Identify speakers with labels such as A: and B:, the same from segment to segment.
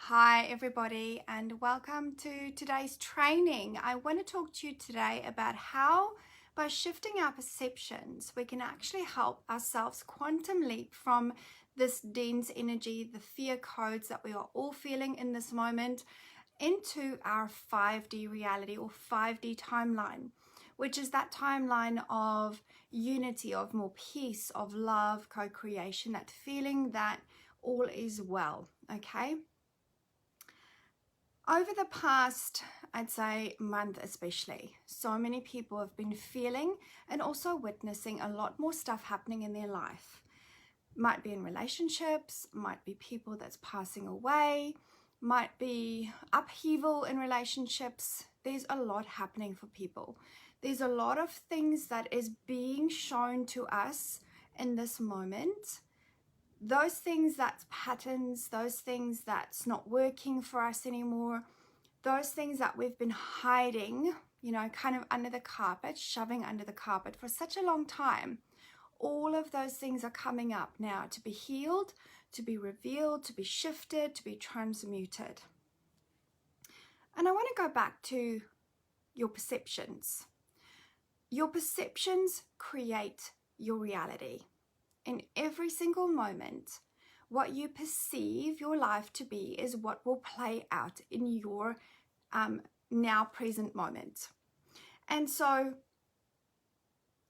A: Hi everybody and welcome to today's training. I want to talk to you today about how by shifting our perceptions we can actually help ourselves quantum leap from this dense energy, the fear codes that we are all feeling in this moment, into our 5D reality or 5D timeline, which is that timeline of unity, of more peace, of love, co-creation, that feeling that all is well, okay? Over the past, I'd say month especially, so many people have been feeling and also witnessing a lot more stuff happening in their life. Might be in relationships, might be people that's passing away, might be upheaval in relationships. There's a lot happening for people. There's a lot of things that is being shown to us in this moment. Those things that's patterns, those things that's not working for us anymore, those things that we've been hiding, kind of under the carpet, shoving under the carpet for such a long time, all of those things are coming up now to be healed, to be revealed, to be shifted, to be transmuted. And I want to go back to your perceptions. Your perceptions create your reality. In every single moment, what you perceive your life to be is what will play out in your now present moment. And so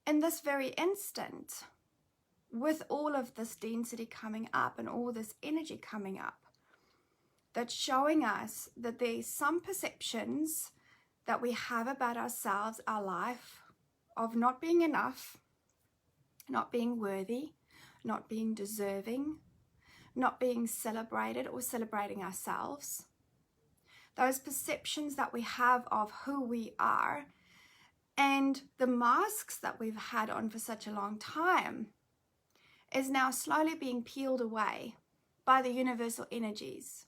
A: in this very instant, with all of this density coming up and all this energy coming up, that's showing us that there's some perceptions that we have about ourselves, our life, of not being enough, not being worthy, not being deserving, not being celebrated or celebrating ourselves. Those perceptions that we have of who we are and the masks that we've had on for such a long time is now slowly being peeled away by the universal energies.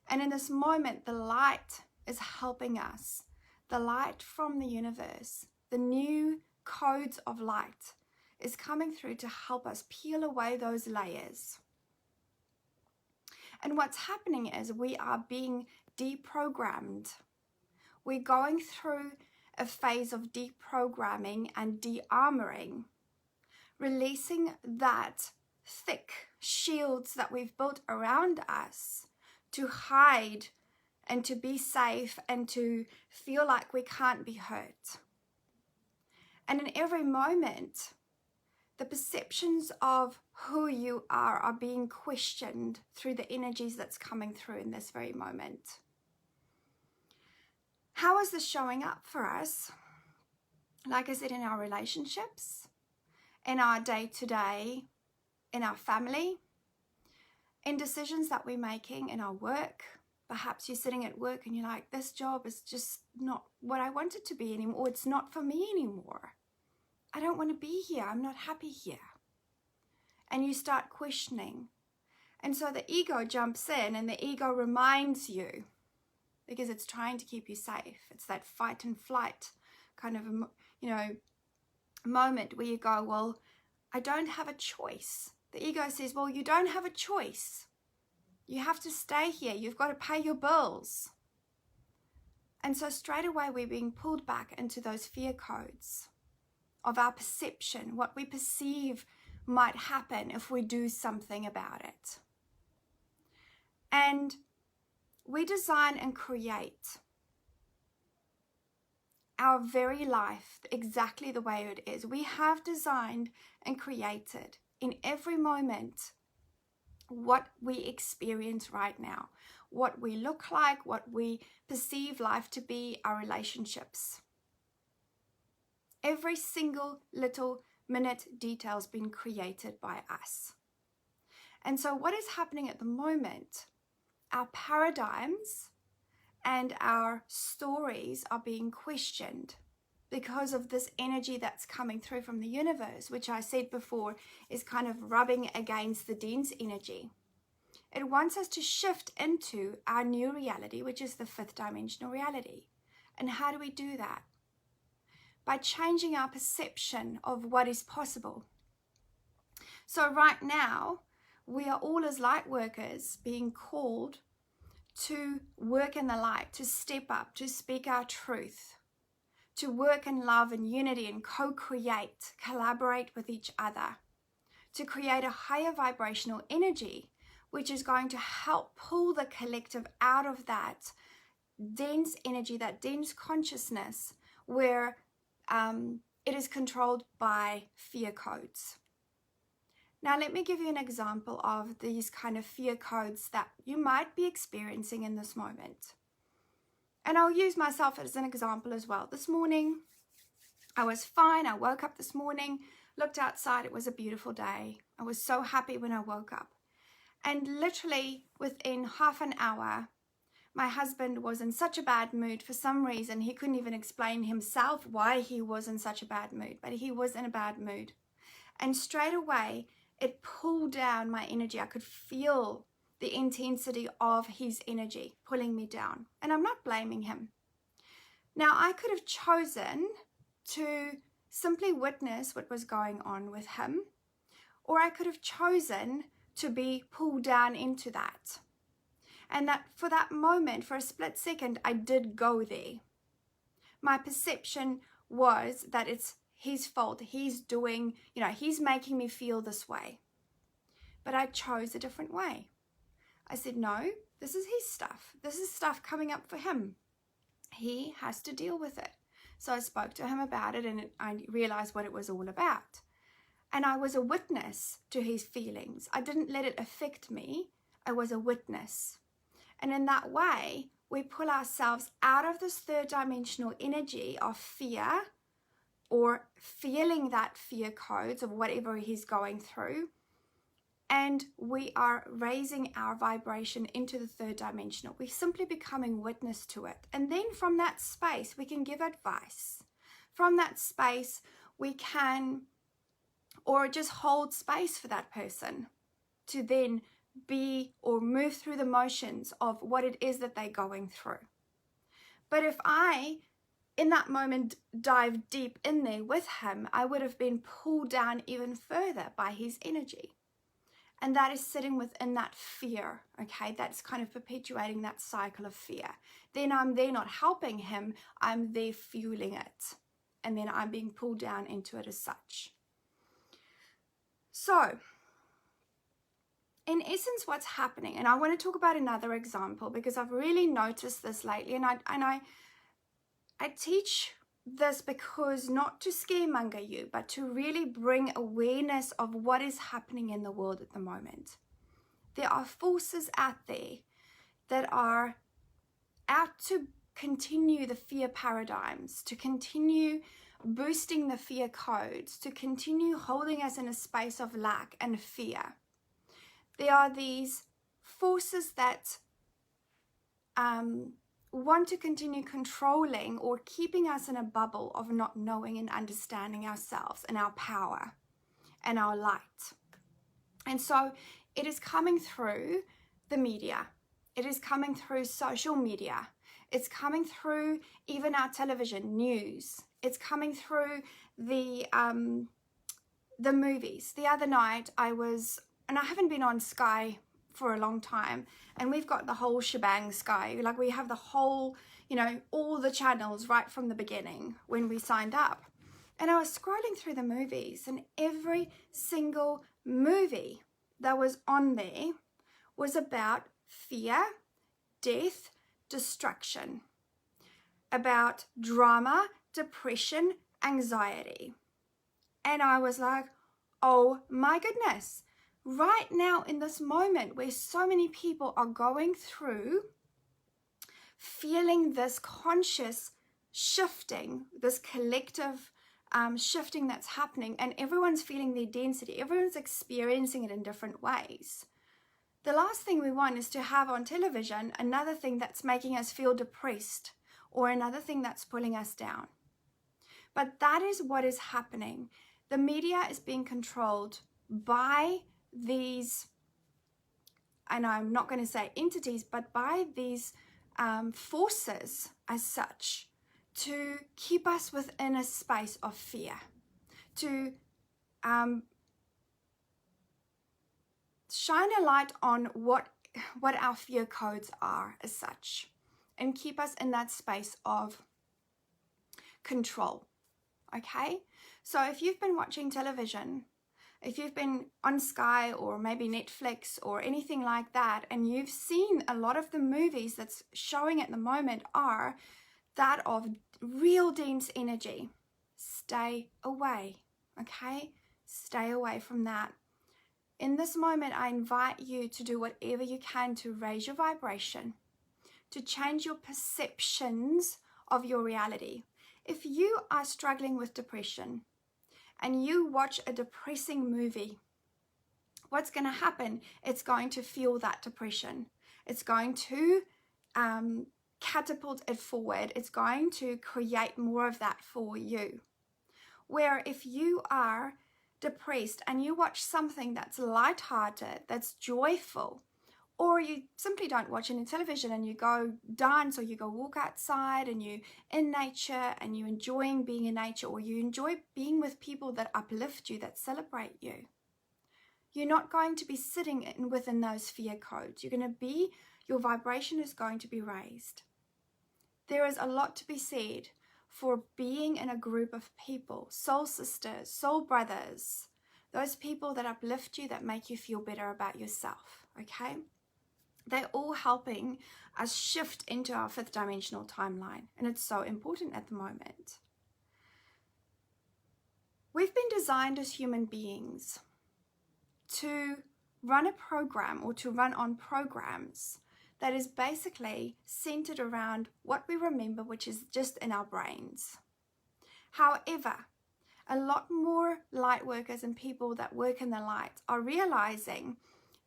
A: And in this moment, the light is helping us. The light from the universe, the new codes of light is coming through to help us peel away those layers. And what's happening is we are being deprogrammed. We're going through a phase of deprogramming and de-armoring, releasing that thick shields that we've built around us to hide and to be safe and to feel like we can't be hurt. And in every moment, the perceptions of who you are being questioned through the energies that's coming through in this very moment. How is this showing up for us? Like I said, in our relationships, in our day-to-day, in our family, in decisions that we're making in our work. Perhaps you're sitting at work and you're like, this job is just not what I want it to be anymore, or it's not for me anymore. I don't want to be here. I'm not happy here. And you start questioning. And so the ego jumps in and the ego reminds you, because it's trying to keep you safe. It's that fight and flight kind of, moment where you go, well, I don't have a choice. The ego says, well, you don't have a choice. You have to stay here. You've got to pay your bills. And so straight away we're being pulled back into those fear codes of our perception, what we perceive might happen if we do something about it. And we design and create our very life exactly the way it is. We have designed and created in every moment what we experience right now, what we look like, what we perceive life to be, our relationships. Every single little minute detail has been created by us. And so what is happening at the moment, our paradigms and our stories are being questioned because of this energy that's coming through from the universe, which I said before is kind of rubbing against the dense energy. It wants us to shift into our new reality, which is the fifth dimensional reality. And how do we do that? By changing our perception of what is possible. So right now, we are all as light workers being called to work in the light, to step up, to speak our truth, to work in love and unity and co-create, collaborate with each other, to create a higher vibrational energy, which is going to help pull the collective out of that dense energy, that dense consciousness where it is controlled by fear codes. Now, let me give you an example of these kind of fear codes that you might be experiencing in this moment. And I'll use myself as an example as well. This morning, I was fine. I woke up this morning, looked outside. It was a beautiful day. I was so happy when I woke up. And literally within half an hour, my husband was in such a bad mood for some reason. He couldn't even explain himself why he was in such a bad mood, but he was in a bad mood. And straight away, it pulled down my energy. I could feel the intensity of his energy pulling me down. And I'm not blaming him. Now, I could have chosen to simply witness what was going on with him, or I could have chosen to be pulled down into that. And that for that moment, for a split second, I did go there. My perception was that it's his fault. He's doing, he's making me feel this way. But I chose a different way. I said, no, this is his stuff. This is stuff coming up for him. He has to deal with it. So I spoke to him about it, and I realized what it was all about. And I was a witness to his feelings. I didn't let it affect me. I was a witness. And in that way, we pull ourselves out of this third dimensional energy of fear, or feeling that fear codes of whatever he's going through. And we are raising our vibration into the third dimensional. We're simply becoming witness to it. And then from that space, we can give advice. From that space, we can, or just hold space for that person to then be or move through the motions of what it is that they're going through. But if I, in that moment, dive deep in there with him, I would have been pulled down even further by his energy. And that is sitting within that fear, okay? That's kind of perpetuating that cycle of fear. Then I'm there not helping him, I'm there fueling it. And then I'm being pulled down into it as such. So, in essence, what's happening, and I want to talk about another example because I've really noticed this lately, and I teach this because not to scaremonger you, but to really bring awareness of what is happening in the world at the moment. There are forces out there that are out to continue the fear paradigms, to continue boosting the fear codes, to continue holding us in a space of lack and fear. There are these forces that want to continue controlling or keeping us in a bubble of not knowing and understanding ourselves and our power and our light. And so it is coming through the media. It is coming through social media. It's coming through even our television news. It's coming through the movies. The other night and I haven't been on Sky for a long time, and we've got the whole shebang Sky. Like, we have the whole, all the channels right from the beginning when we signed up. And I was scrolling through the movies, and every single movie that was on there was about fear, death, destruction, about drama, depression, anxiety. And I was like, oh my goodness. Right now, in this moment where so many people are going through feeling this conscious shifting, this collective shifting that's happening, and everyone's feeling their density, everyone's experiencing it in different ways. The last thing we want is to have on television another thing that's making us feel depressed, or another thing that's pulling us down. But that is what is happening. The media is being controlled by these, and I'm not going to say entities, but by these forces as such, to keep us within a space of fear, to shine a light on what our fear codes are as such, and keep us in that space of control. Okay, so if you've been watching television, if you've been on Sky or maybe Netflix or anything like that, and you've seen a lot of the movies that's showing at the moment are that of real dense energy, stay away. Okay, stay away from that. In this moment, I invite you to do whatever you can to raise your vibration, to change your perceptions of your reality. If you are struggling with depression and you watch a depressing movie, what's going to happen? It's going to fuel that depression. It's going to catapult it forward. It's going to create more of that for you. Where if you are depressed and you watch something that's lighthearted, that's joyful, or you simply don't watch any television and you go dance or you go walk outside and you in nature and you enjoying being in nature, or you enjoy being with people that uplift you, that celebrate you, you're not going to be sitting within those fear codes. You're going to be, your vibration is going to be raised. There is a lot to be said for being in a group of people, soul sisters, soul brothers, those people that uplift you, that make you feel better about yourself, okay? They're all helping us shift into our fifth dimensional timeline, and it's so important at the moment. We've been designed as human beings to run a program, or to run on programs, that is basically centered around what we remember, which is just in our brains. However, a lot more light workers and people that work in the light are realizing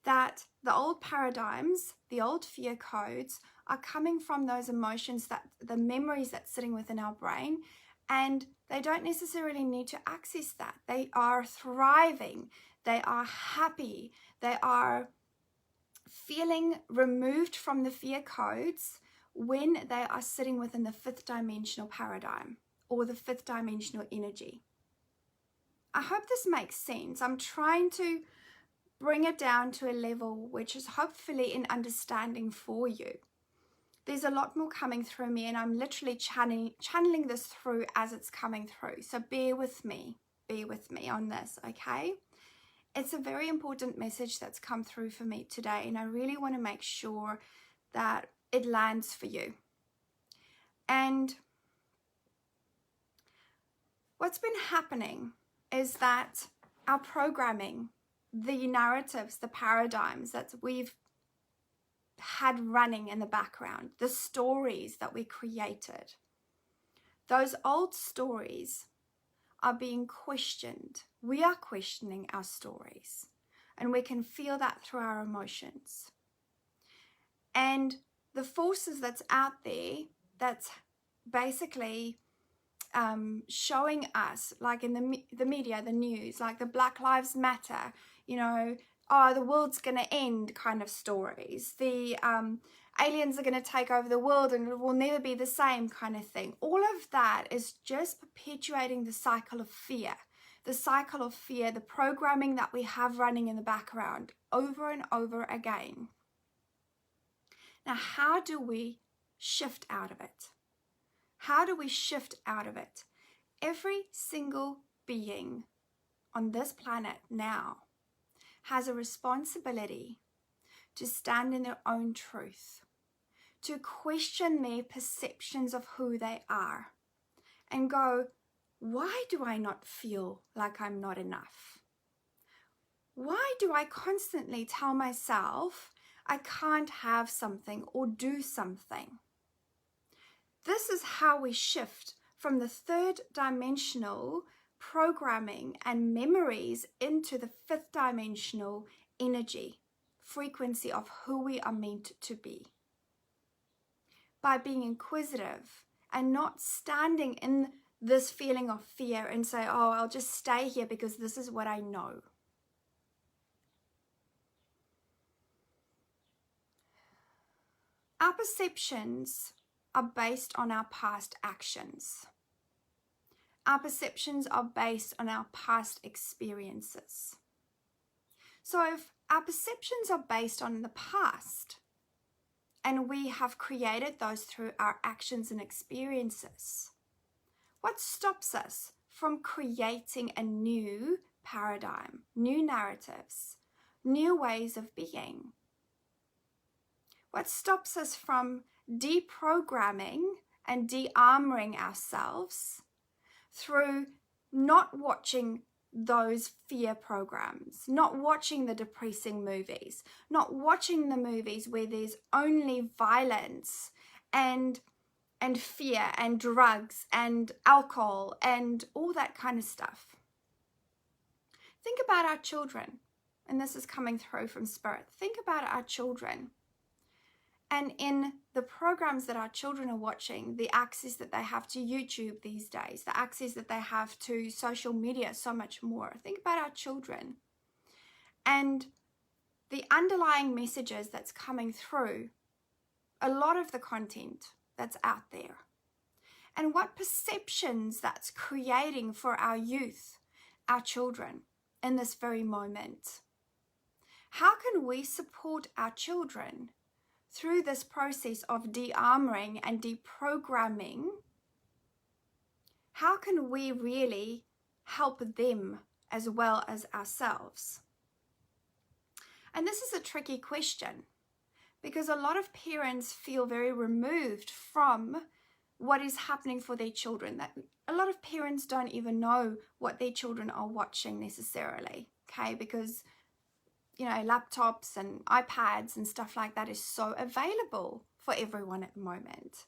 A: that the old paradigms, the old fear codes, are coming from those emotions, that the memories that's sitting within our brain, and they don't necessarily need to access that. They are thriving, they are happy, they are feeling removed from the fear codes when they are sitting within the fifth dimensional paradigm, or the fifth dimensional energy. I hope this makes sense. I'm trying to bring it down to a level which is hopefully in understanding for you. There's a lot more coming through me, and I'm literally channeling this through as it's coming through. So bear with me on this, okay? It's a very important message that's come through for me today, and I really want to make sure that it lands for you. And what's been happening is that our programming, the narratives, the paradigms that we've had running in the background, the stories that we created, those old stories are being questioned. We are questioning our stories, and we can feel that through our emotions. And the forces that's out there, that's basically showing us, like in the media, the news, like the Black Lives Matter, you know, oh, the world's going to end kind of stories. The aliens are going to take over the world and it will never be the same kind of thing. All of that is just perpetuating the cycle of fear. The cycle of fear, the programming that we have running in the background over and over again. Now, how do we shift out of it? How do we shift out of it? Every single being on this planet now has a responsibility to stand in their own truth, to question their perceptions of who they are, and go, why do I not feel like I'm not enough? Why do I constantly tell myself I can't have something or do something? This is how we shift from the third dimensional programming and memories into the fifth dimensional energy, frequency of who we are meant to be. By being inquisitive and not standing in this feeling of fear and say, oh, I'll just stay here because this is what I know. Our perceptions are based on our past actions. Our perceptions are based on our past experiences. So if our perceptions are based on the past, and we have created those through our actions and experiences. What stops us from creating a new paradigm, new narratives, new ways of being? What stops us from deprogramming and de-armoring ourselves through not watching those fear programs, not watching the depressing movies, not watching the movies where there's only violence and fear and drugs and alcohol and all that kind of stuff? Think about our children, and this is coming through from Spirit. Think about our children. And in the programs that our children are watching, the access that they have to YouTube these days, the access that they have to social media, so much more. Think about our children and the underlying messages that's coming through, a lot of the content that's out there, and what perceptions that's creating for our youth, our children, in this very moment. How can we support our children through this process of de-armoring and deprogramming? How can we really help them as well as ourselves? And this is a tricky question because a lot of parents feel very removed from what is happening for their children. That a lot of parents don't even know what their children are watching necessarily, okay? Because laptops and iPads and stuff like that is so available for everyone at the moment.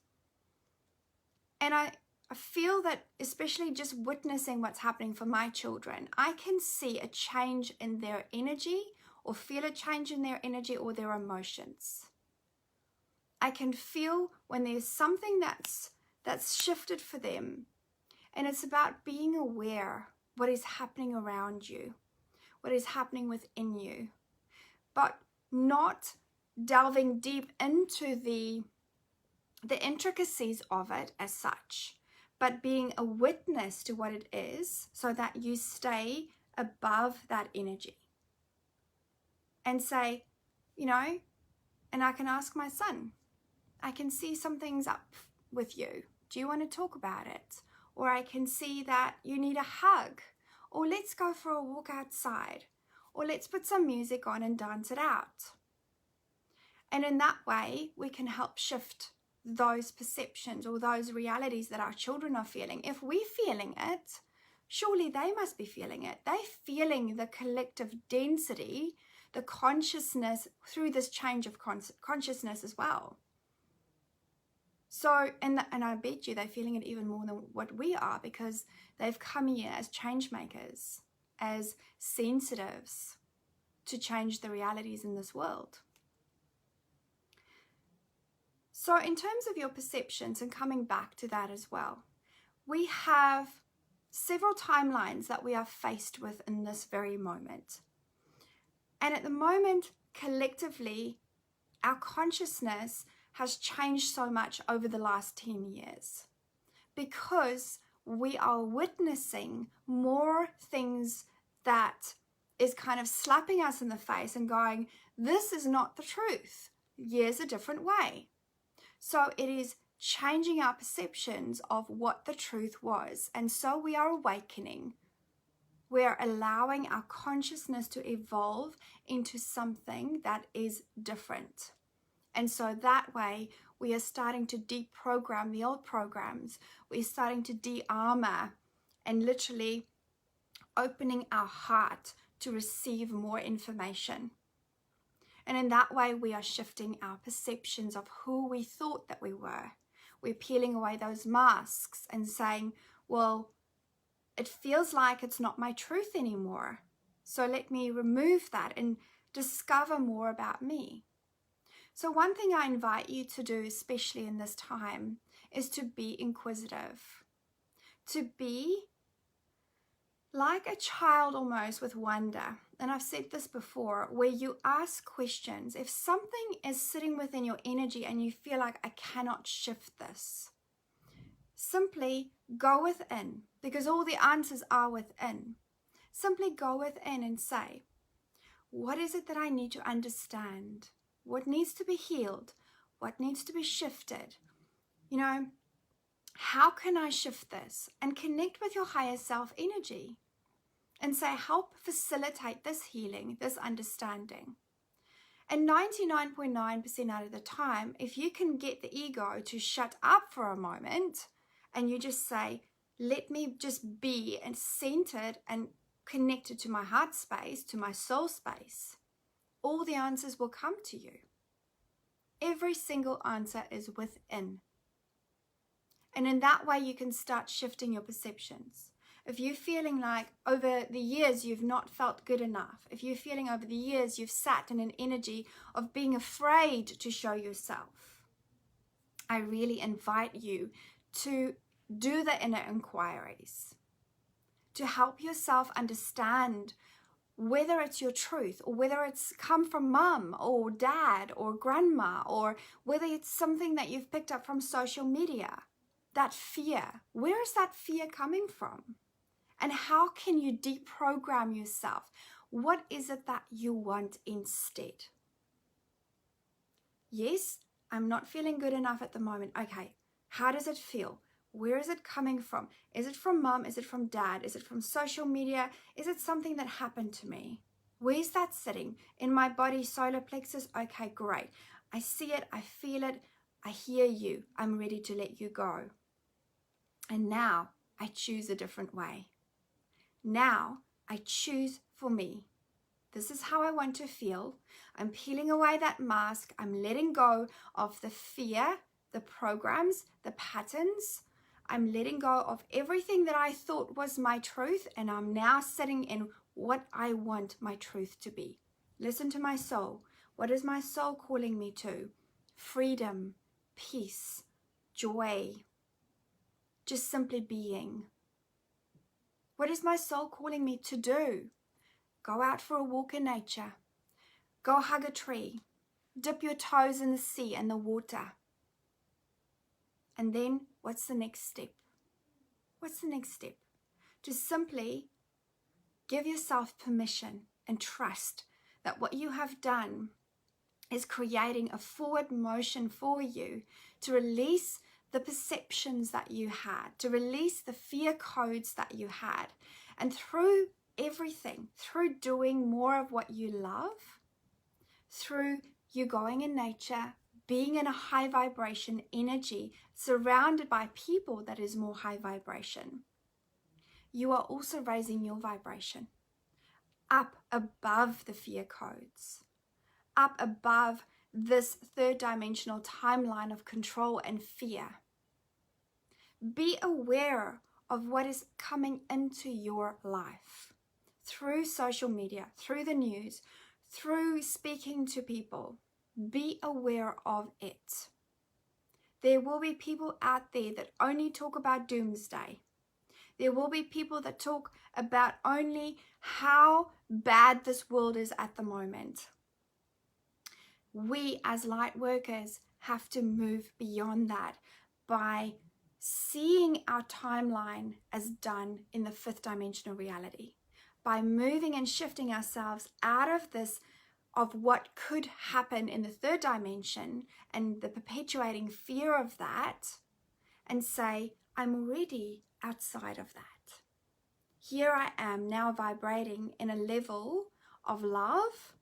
A: And I feel that, especially just witnessing what's happening for my children, I can see a change in their energy or feel a change in their energy or their emotions. I can feel when there's something that's shifted for them, and it's about being aware what is happening around you, what is happening within you, but not delving deep into the intricacies of it as such, but being a witness to what it is so that you stay above that energy and say, and I can ask my son, I can see something's up with you. Do you want to talk about it? Or I can see that you need a hug, or let's go for a walk outside, or let's put some music on and dance it out. And in that way, we can help shift those perceptions or those realities that our children are feeling. If we're feeling it, surely they must be feeling it. They're feeling the collective density, the consciousness through this change of consciousness as well. So, and I bet you they're feeling it even more than what we are, because they've come here as change makers, as sensitives to change the realities in this world. So in terms of your perceptions, and coming back to that as well, we have several timelines that we are faced with in this very moment. And at the moment, collectively, our consciousness has changed so much over the last 10 years because we are witnessing more things that is kind of slapping us in the face and going, this is not the truth. Here's a different way. So it is changing our perceptions of what the truth was. And so we are awakening. We're allowing our consciousness to evolve into something that is different. And so that way, we are starting to deprogram the old programs. We're starting to de-armor and literally opening our heart to receive more information. And in that way, we are shifting our perceptions of who we thought that we were. We're peeling away those masks and saying, well, it feels like it's not my truth anymore. So let me remove that and discover more about me. So one thing I invite you to do, especially in this time, is to be inquisitive. To be like a child almost with wonder. And I've said this before, where you ask questions. If something is sitting within your energy and you feel like, I cannot shift this, simply go within, because all the answers are within. Simply go within and say, What is it that I need to understand? What needs to be healed? What needs to be shifted? You know, how can I shift this? And connect with your higher self energy and say, help facilitate this healing, this understanding. And 99.9% out of the time, if you can get the ego to shut up for a moment and you just say, let me just be and centered and connected to my heart space, to my soul space, all the answers will come to you. Every single answer is within. And in that way, you can start shifting your perceptions. If you're feeling like over the years you've not felt good enough, if you're feeling over the years you've sat in an energy of being afraid to show yourself, I really invite you to do the inner inquiries, to help yourself understand whether it's your truth or whether it's come from mum or dad or grandma, or whether it's something that you've picked up from social media. That fear, where is that fear coming from? And how can you deprogram yourself? What is it that you want instead? Yes, I'm not feeling good enough at the moment. Okay, how does it feel? Where is it coming from? Is it from mom? Is it from dad? Is it from social media? Is it something that happened to me? Where's that sitting? In my body, solar plexus? Okay, great. I see it, I feel it, I hear you. I'm ready to let you go. And now I choose a different way. Now I choose for me. This is how I want to feel. I'm peeling away that mask. I'm letting go of the fear, the programs, the patterns. I'm letting go of everything that I thought was my truth, and I'm now sitting in what I want my truth to be. Listen to my soul. What is my soul calling me to? Freedom, peace, joy, just simply being. What is my soul calling me to do? Go out for a walk in nature. Go hug a tree. Dip your toes in the sea and the water. And then what's the next step? What's the next step? Just simply give yourself permission and trust that what you have done is creating a forward motion for you to release the perceptions that you had, to release the fear codes that you had. And through everything, through doing more of what you love, through you going in nature, being in a high vibration energy, surrounded by people that is more high vibration, you are also raising your vibration up above the fear codes, up above this third dimensional timeline of control and fear. Be aware of what is coming into your life through social media, through the news, through speaking to people. Be aware of it. There will be people out there that only talk about doomsday. There will be people that talk about only how bad this world is at the moment. We as light workers have to move beyond that by seeing our timeline as done in the fifth dimensional reality, by moving and shifting ourselves out of this, of what could happen in the third dimension and the perpetuating fear of that, and say, I'm already outside of that. Here I am now vibrating in a level of love,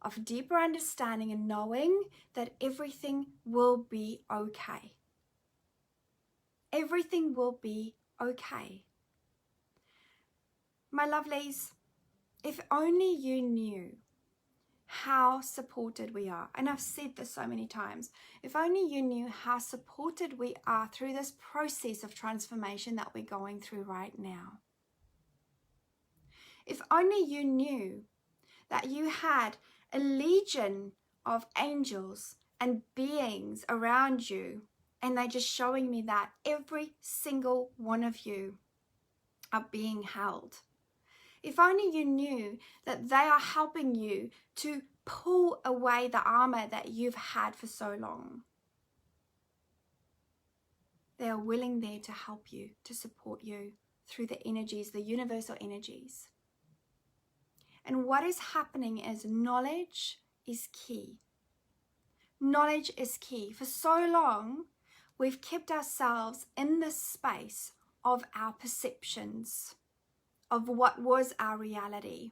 A: of deeper understanding and knowing that everything will be okay. Everything will be okay. My lovelies, if only you knew how supported we are, and I've said this so many times, if only you knew how supported we are through this process of transformation that we're going through right now. If only you knew that you had a legion of angels and beings around you, and they're just showing me that every single one of you are being held. If only you knew that they are helping you to pull away the armor that you've had for so long. They are willing there to help you, to support you through the energies, the universal energies. And what is happening is knowledge is key. Knowledge is key. For so long, we've kept ourselves in this space of our perceptions, of what was our reality,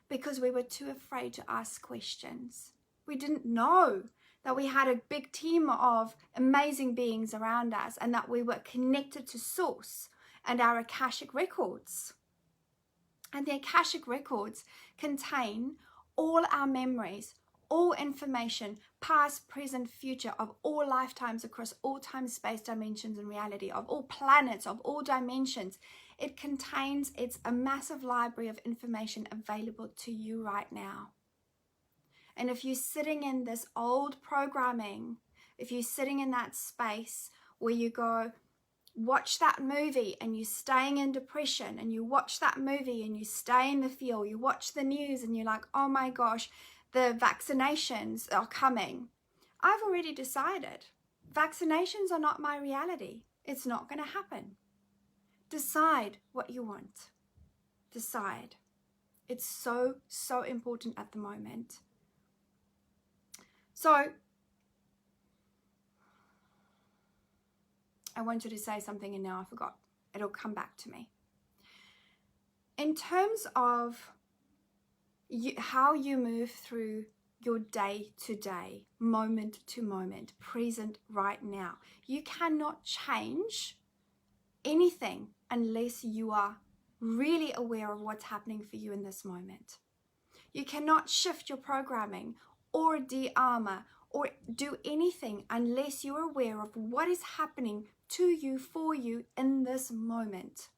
A: because we were too afraid to ask questions. We didn't know that we had a big team of amazing beings around us and that we were connected to Source and our Akashic records. And the Akashic records contain all our memories, all information, past, present, future, of all lifetimes across all time, space, dimensions, and reality, of all planets, of all dimensions. It's a massive library of information available to you right now. And if you're sitting in this old programming, if you're sitting in that space where you go, watch that movie and you're staying in depression, and you watch that movie and you stay in the fear, you watch the news and you're like, oh my gosh, the vaccinations are coming. I've already decided vaccinations are not my reality. It's not going to happen. Decide what you want. Decide. It's so, so important at the moment. So I wanted to say something and now I forgot. It'll come back to me. In terms of how you move through your day to day, moment to moment, present right now, you cannot change anything unless you are really aware of what's happening for you in this moment. You cannot shift your programming or de-armor or do anything unless you're aware of what is happening to you, for you in this moment.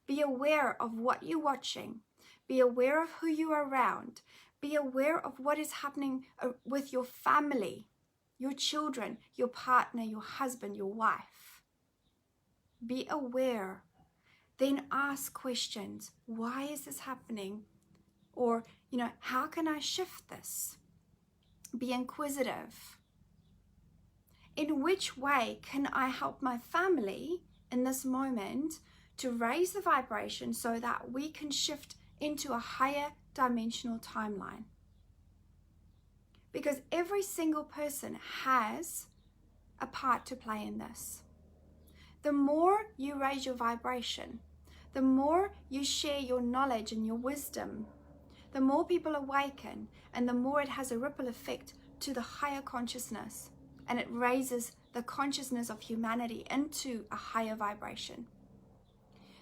A: Be aware of what you're watching. Be aware of who you are around. Be aware of what is happening with your family, your children, your partner, your husband, your wife. Be aware. Then ask questions. Why is this happening? Or, how can I shift this? Be inquisitive. In which way can I help my family in this moment to raise the vibration so that we can shift into a higher dimensional timeline? Because every single person has a part to play in this. The more you raise your vibration, the more you share your knowledge and your wisdom, the more people awaken, and the more it has a ripple effect to the higher consciousness, and it raises the consciousness of humanity into a higher vibration.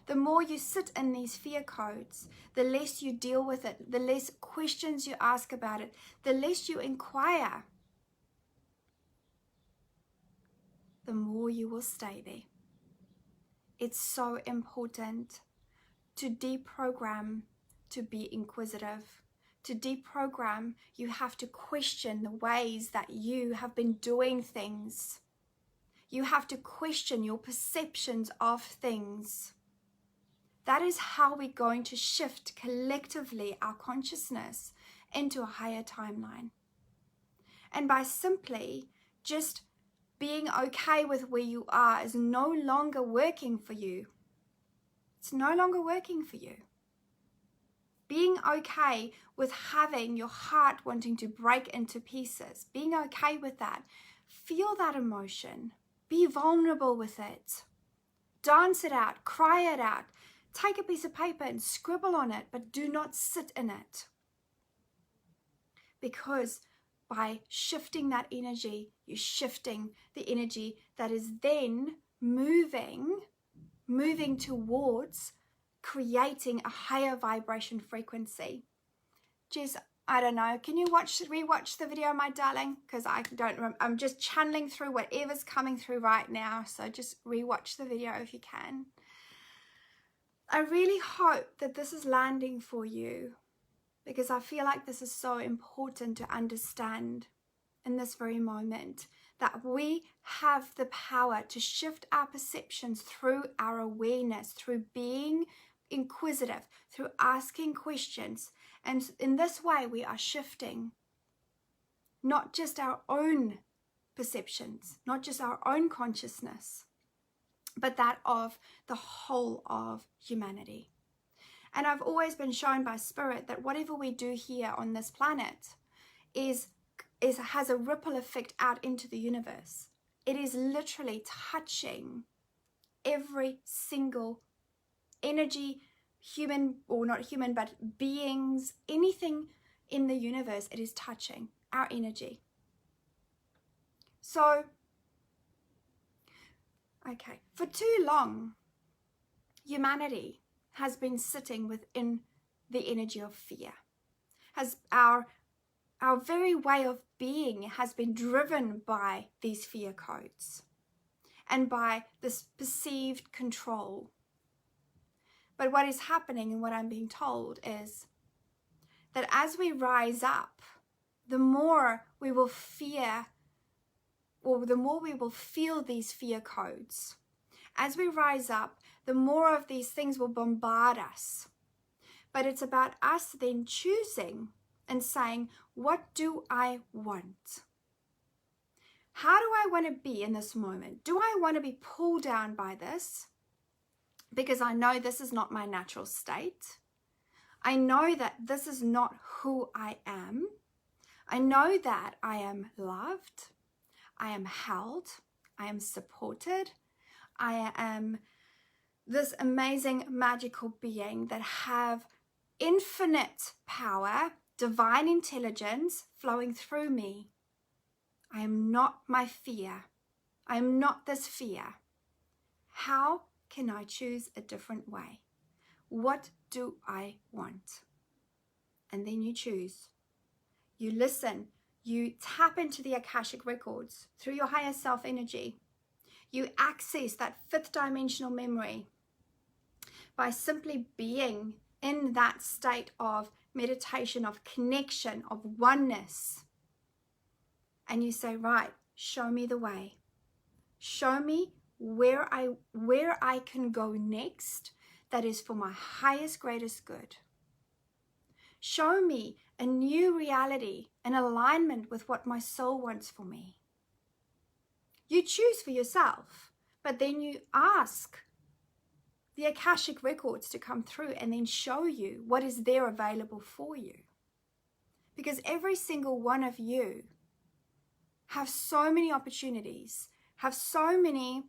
A: The more you sit in these fear codes, the less you deal with it, the less questions you ask about it, the less you inquire, the more you will stay there. It's so important to deprogram, to be inquisitive. To deprogram, you have to question the ways that you have been doing things. You have to question your perceptions of things. That is how we're going to shift collectively our consciousness into a higher timeline. And by simply just being okay with where you are is no longer working for you. It's no longer working for you. Being okay with having your heart wanting to break into pieces. Being okay with that. Feel that emotion. Be vulnerable with it. Dance it out. Cry it out. Take a piece of paper and scribble on it, but do not sit in it. Because by shifting that energy, you're shifting the energy that is then moving towards creating a higher vibration frequency. Jess, I don't know. Can you rewatch the video, my darling? Because I don't remember. I'm just channeling through whatever's coming through right now. So just rewatch the video if you can. I really hope that this is landing for you, because I feel like this is so important to understand in this very moment, that we have the power to shift our perceptions through our awareness, through being inquisitive, through asking questions. And in this way, we are shifting not just our own perceptions, not just our own consciousness, but that of the whole of humanity. And I've always been shown by Spirit that whatever we do here on this planet has a ripple effect out into the universe. It is literally touching every single energy, human or not human, but beings, anything in the universe, it is touching our energy. So, okay, for too long, humanity has been sitting within the energy of fear. Our very way of being has been driven by these fear codes and by this perceived control. But what is happening and what I'm being told is that as we rise up, the more we will fear, or the more we will feel these fear codes. As we rise up, the more of these things will bombard us. But it's about us then choosing and saying, what do I want? How do I want to be in this moment? Do I want to be pulled down by this? Because I know this is not my natural state. I know that this is not who I am. I know that I am loved. I am held. I am supported. I am this amazing, magical being that have infinite power, divine intelligence flowing through me. I am not my fear. I am not this fear. How can I choose a different way? What do I want? And then you choose. You listen. You tap into the Akashic records through your higher self energy. You access that fifth dimensional memory by simply being in that state of meditation, of connection, of oneness. And you say, right, show me the way. Show me where I can go next that is for my highest, greatest good. Show me a new reality, an alignment with what my soul wants for me. You choose for yourself, but then you ask the Akashic records to come through and then show you what is there available for you. Because every single one of you have so many opportunities, have so many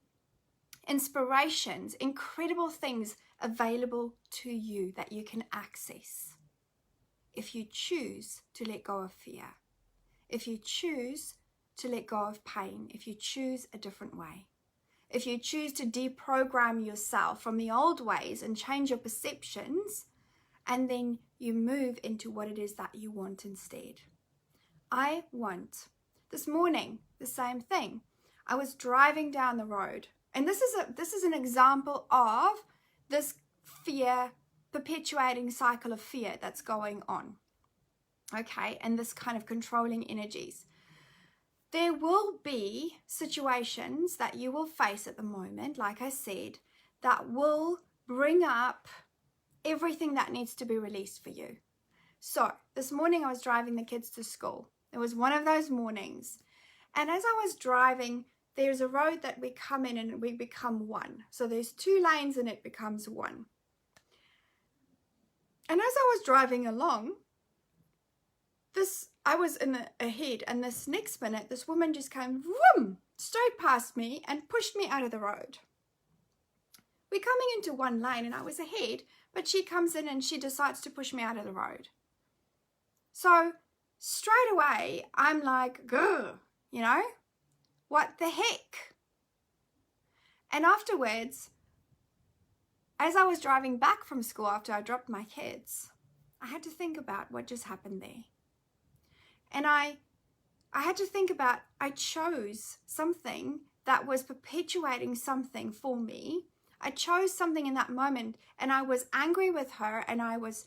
A: inspirations, incredible things available to you that you can access. If you choose to let go of fear, if you choose to let go of pain, if you choose a different way, if you choose to deprogram yourself from the old ways and change your perceptions, and then you move into what it is that you want instead. I want, this morning, the same thing. I was driving down the road, and this is an example of this fear, perpetuating cycle of fear that's going on. Okay, and this kind of controlling energies. There will be situations that you will face at the moment, like I said, that will bring up everything that needs to be released for you. So this morning I was driving the kids to school. It was one of those mornings. And as I was driving, there's a road that we come in and we become one. So there's 2 lanes and it becomes one. And as I was driving along, I was in the ahead, and this next minute, this woman just came vroom, straight past me and pushed me out of the road. We're coming into one lane and I was ahead, but she comes in and she decides to push me out of the road. So straight away, I'm like, grr, you know, what the heck? And afterwards, as I was driving back from school after I dropped my kids, I had to think about what just happened there. And I had to think about, I chose something that was perpetuating something for me. I chose something in that moment, and I was angry with her and I was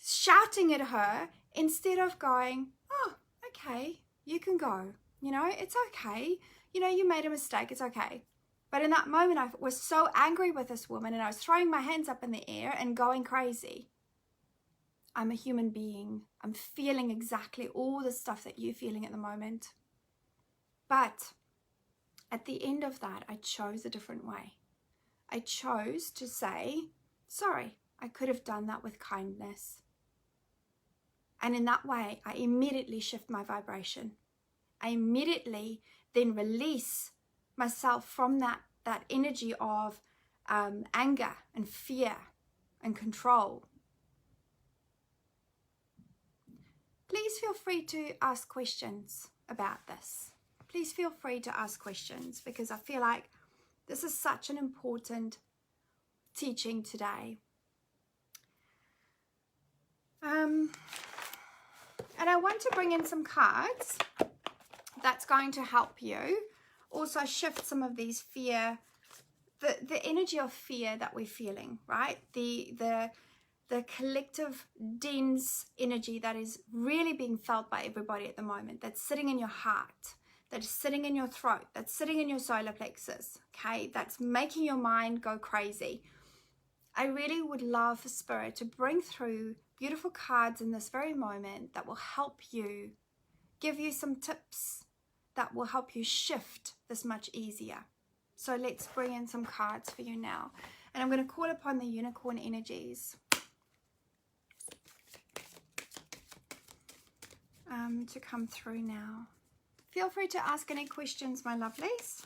A: shouting at her instead of going, oh, okay, you can go. You know, it's okay. You know, you made a mistake. It's okay. But in that moment, I was so angry with this woman and I was throwing my hands up in the air and going crazy. I'm a human being. I'm feeling exactly all the stuff that you're feeling at the moment. But at the end of that, I chose a different way. I chose to say, sorry, I could have done that with kindness. And in that way, I immediately shift my vibration. I immediately then release myself from that energy of anger and fear and control. Please feel free to ask questions about this. Please feel free to ask questions, because I feel like this is such an important teaching today. And I want to bring in some cards that's going to help you also shift some of these fear, the energy of fear that we're feeling, right? The collective dense energy that is really being felt by everybody at the moment, that's sitting in your heart, that's sitting in your throat, that's sitting in your solar plexus, okay? That's making your mind go crazy. I really would love for Spirit to bring through beautiful cards in this very moment that will help you, give you some tips that will help you shift this much easier. So let's bring in some cards for you now. And I'm going to call upon the unicorn energies to come through now. Feel free to ask any questions, my lovelies.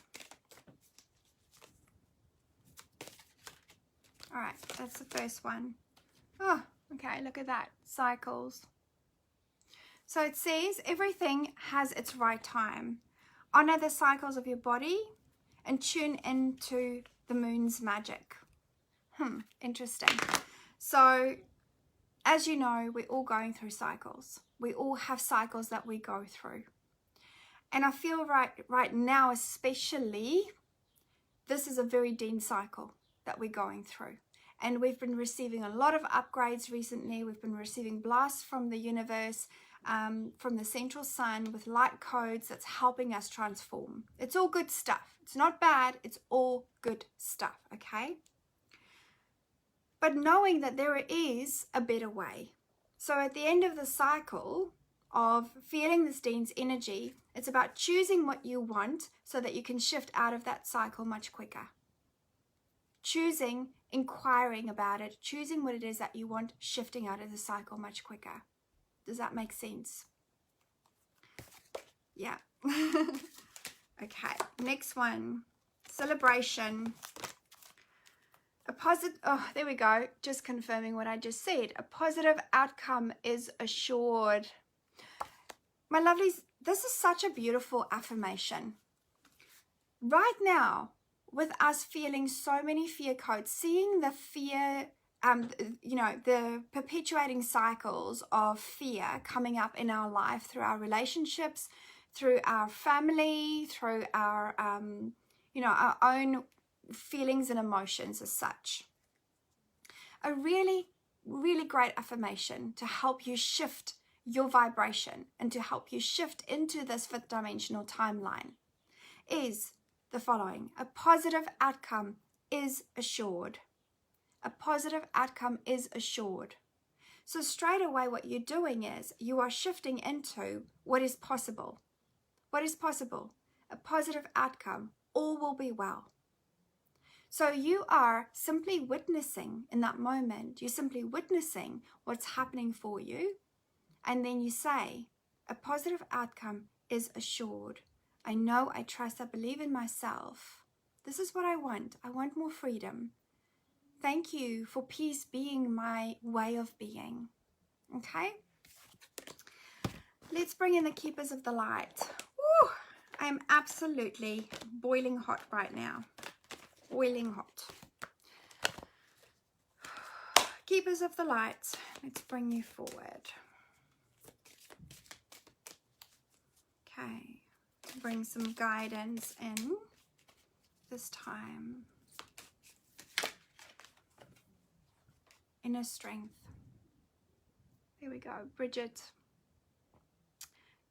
A: All right, that's the first one. Oh, okay, look at that. Cycles. So it says everything has its right time. Honor the cycles of your body and tune into the moon's magic. Interesting. So, as you know, we're all going through cycles. We all have cycles that we go through. And I feel right now, especially, this is a very dense cycle that we're going through. And we've been receiving a lot of upgrades recently. We've been receiving blasts from the universe, from the central sun with light codes that's helping us transform. It's all good stuff. It's not bad. It's all good stuff, okay? But knowing that there is a better way. So at the end of the cycle of feeling this dense energy, it's about choosing what you want so that you can shift out of that cycle much quicker. Choosing, inquiring about it, choosing what it is that you want, shifting out of the cycle much quicker. Does that make sense? Yeah. Okay, next one. Celebration. Oh, there we go. Just confirming what I just said. A positive outcome is assured. My lovelies, this is such a beautiful affirmation. Right now, with us feeling so many fear codes, seeing the fear, the perpetuating cycles of fear coming up in our life through our relationships, through our family, through our, our own feelings and emotions as such. A really, really great affirmation to help you shift your vibration and to help you shift into this fifth dimensional timeline is the following. A positive outcome is assured. A positive outcome is assured. So straight away what you're doing is you are shifting into what is possible. What is possible? A positive outcome. All will be well. So you are simply witnessing in that moment. You're simply witnessing what's happening for you. And then you say, a positive outcome is assured. I know, I trust, I believe in myself. This is what I want. I want more freedom. Thank you for peace being my way of being. Okay? Let's bring in the keepers of the light. Woo! I am absolutely boiling hot right now. Boiling hot. Keepers of the light, let's bring you forward. Okay, bring some guidance in this time. Inner strength. Here we go, Bridget.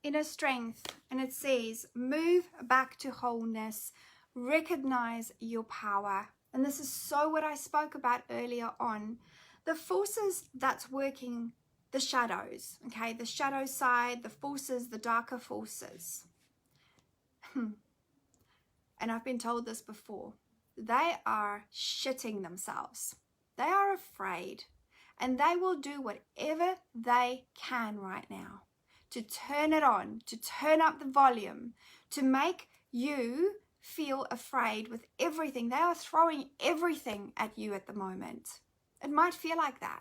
A: Inner strength, and it says, move back to wholeness, recognize your power. And this is so what I spoke about earlier on. The forces that's working, the shadows, okay, the shadow side, the forces, the darker forces. And I've been told this before. They are shitting themselves. They are afraid. and they will do whatever they can right now to turn it on, to turn up the volume, to make you feel afraid with everything. They are throwing everything at you at the moment. It might feel like that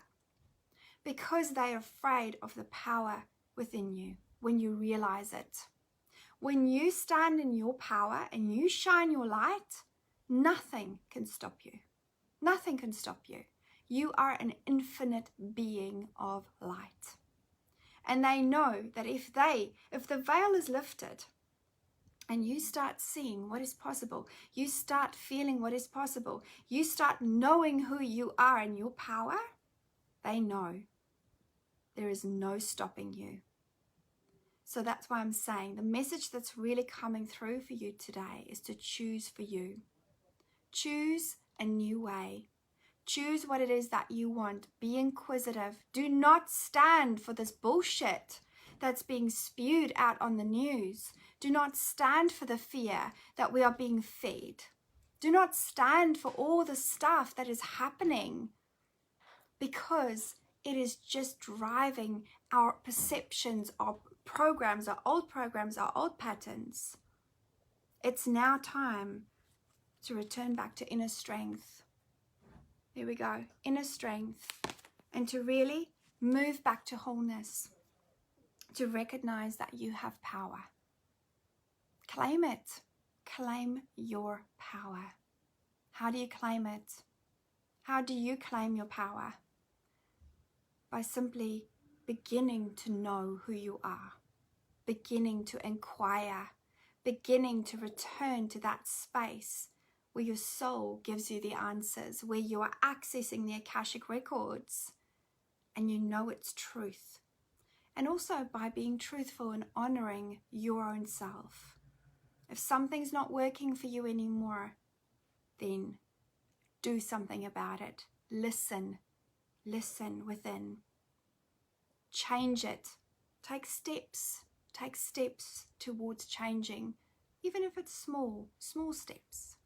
A: because they are afraid of the power within you when you realize it. When you stand in your power and you shine your light, nothing can stop you. Nothing can stop you. You are an infinite being of light. And they know that if the veil is lifted and you start seeing what is possible, you start feeling what is possible, you start knowing who you are and your power, they know there is no stopping you. So that's why I'm saying the message that's really coming through for you today is to choose for you. Choose a new way. Choose what it is that you want. Be inquisitive. Do not stand for this bullshit that's being spewed out on the news. Do not stand for the fear that we are being fed. Do not stand for all the stuff that is happening, because it is just driving our perceptions, our programs, our old patterns. It's now time to return back to inner strength. Here we go, inner strength, and to really move back to wholeness, to recognize that you have power. Claim it. Claim your power. How do you claim it? How do you claim your power? By simply beginning to know who you are, beginning to inquire, beginning to return to that space where your soul gives you the answers, where you are accessing the Akashic records and you know its truth. And also by being truthful and honoring your own self. If something's not working for you anymore, then do something about it. Listen within. Change it. Take steps towards changing, even if it's small steps.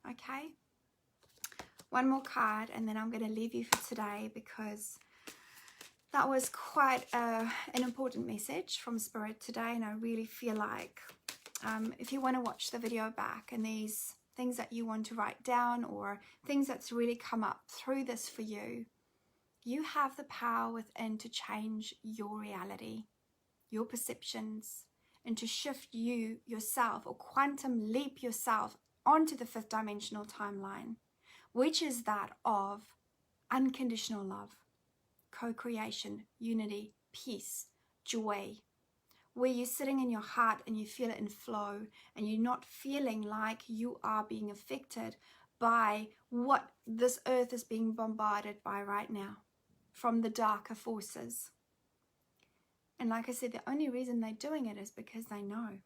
A: Okay? One more card and then I'm going to leave you for today, because that was quite an important message from Spirit today, and I really feel like if you want to watch the video back and these things that you want to write down or things that's really come up through this for you, you have the power within to change your reality, your perceptions, and to shift you yourself or quantum leap yourself onto the 5th dimensional timeline, which is that of unconditional love, co-creation, unity, peace, joy, where you're sitting in your heart and you feel it in flow and you're not feeling like you are being affected by what this earth is being bombarded by right now from the darker forces. And like I said, the only reason they're doing it is because they know.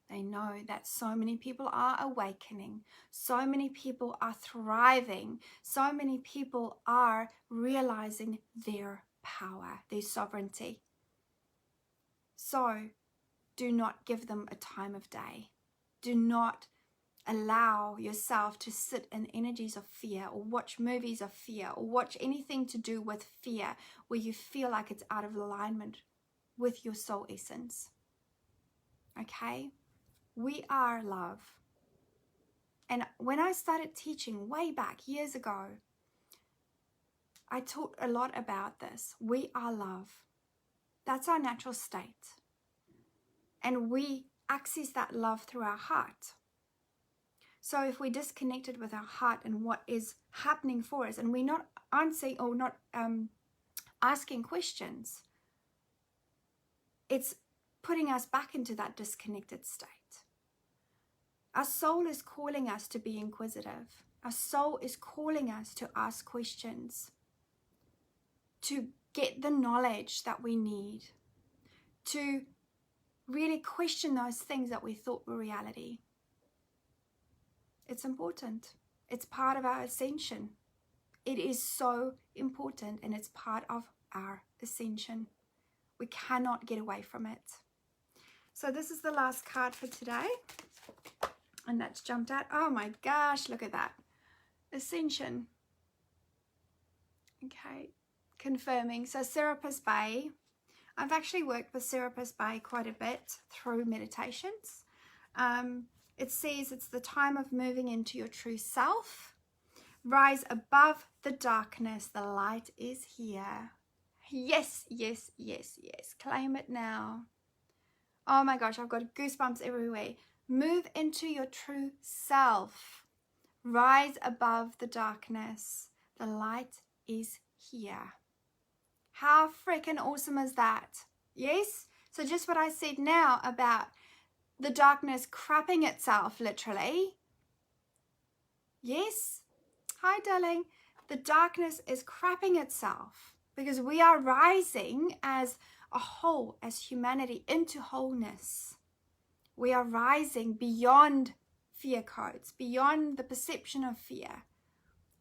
A: They know that so many people are awakening, so many people are thriving, so many people are realizing their power, their sovereignty. So do not give them a time of day. Do not allow yourself to sit in energies of fear or watch movies of fear or watch anything to do with fear where you feel like it's out of alignment with your soul essence. Okay? We are love. And when I started teaching way back years ago, I taught a lot about this. We are love. That's our natural state. And we access that love through our heart. So if we're disconnected with our heart and what is happening for us, and we're not answering or not asking questions, it's putting us back into that disconnected state. Our soul is calling us to be inquisitive. Our soul is calling us to ask questions, to get the knowledge that we need, to really question those things that we thought were reality. It's important. It's part of our ascension. It is so important, and it's part of our ascension. We cannot get away from it. So this is the last card for today. And that's jumped out. Oh my gosh, look at that. Ascension. Okay, confirming. So Serapis Bay, I've actually worked with Serapis Bay quite a bit through meditations. It says it's the time of moving into your true self. Rise above the darkness. The light is here. Yes, yes, yes, yes. Claim it now. Oh my gosh, I've got goosebumps everywhere. Move into your true self. Rise above the darkness. The light is here. How freaking awesome is that? Yes? So just what I said now about the darkness crapping itself, literally. Yes? Hi, darling. The darkness is crapping itself because we are rising as a whole, as humanity, into wholeness. We are rising beyond fear codes, beyond the perception of fear.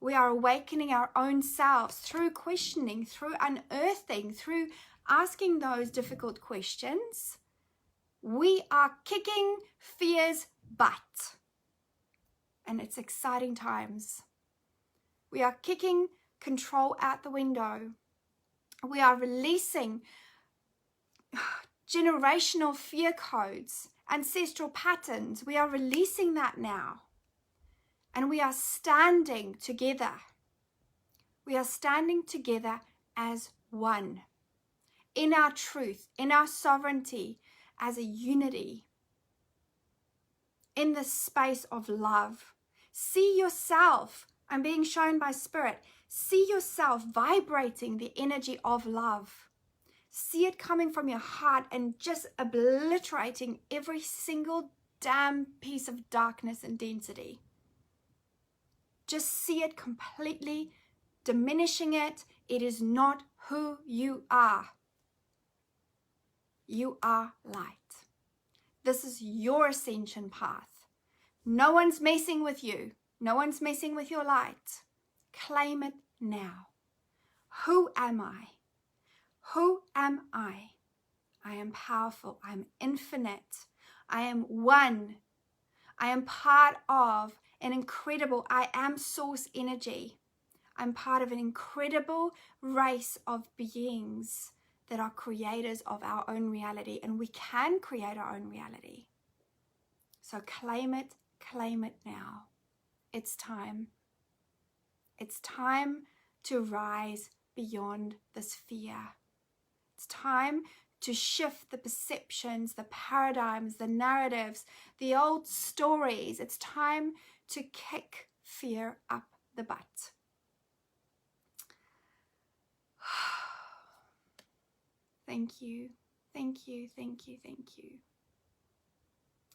A: We are awakening our own selves through questioning, through unearthing, through asking those difficult questions. We are kicking fear's butt. And it's exciting times. We are kicking control out the window. We are releasing generational fear codes, ancestral patterns. We are releasing that now. And we are standing together. We are standing together as one. In our truth, in our sovereignty, as a unity. In the space of love. See yourself. I'm being shown by Spirit. See yourself vibrating the energy of love. See it coming from your heart and just obliterating every single damn piece of darkness and density. Just see it completely diminishing it. It is not who you are. You are light. This is your ascension path. No one's messing with you. No one's messing with your light. Claim it now. Who am I? Who am I? I am powerful. I am infinite. I am one. I am part of an incredible, I am source energy. I'm part of an incredible race of beings that are creators of our own reality, and we can create our own reality. So claim it now. It's time. It's time to rise beyond this fear. It's time to shift the perceptions, the paradigms, the narratives, the old stories. It's time to kick fear up the butt. Thank you, thank you, thank you, thank you.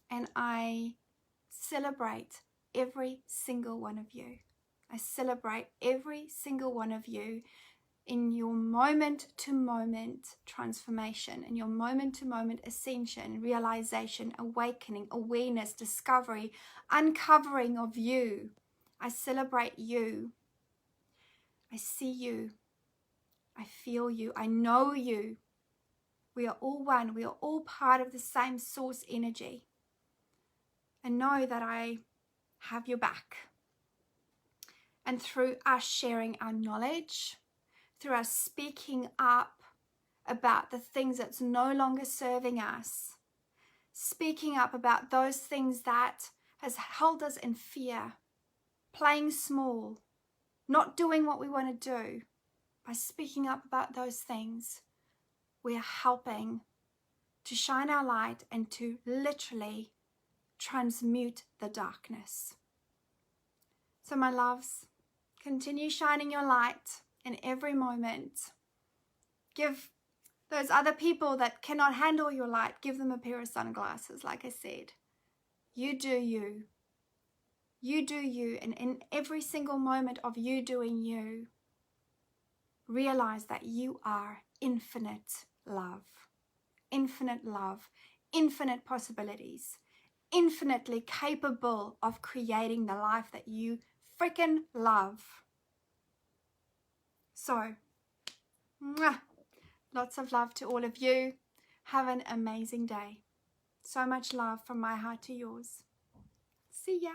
A: And I celebrate every single one of you. I celebrate every single one of you in your moment-to-moment transformation, in your moment-to-moment ascension, realization, awakening, awareness, discovery, uncovering of you. I celebrate you. I see you. I feel you. I know you. We are all one. We are all part of the same source energy. And know that I have your back. And through us sharing our knowledge, through us speaking up about the things that's no longer serving us, speaking up about those things that has held us in fear, playing small, not doing what we want to do, by speaking up about those things, we are helping to shine our light and to literally transmute the darkness. So my loves, continue shining your light in every moment. Give those other people that cannot handle your light, give them a pair of sunglasses, like I said. You do you. You do you. And in every single moment of you doing you, realize that you are infinite love, infinite possibilities, infinitely capable of creating the life that you freaking love. So, lots of love to all of you. Have an amazing day. So much love from my heart to yours. See ya.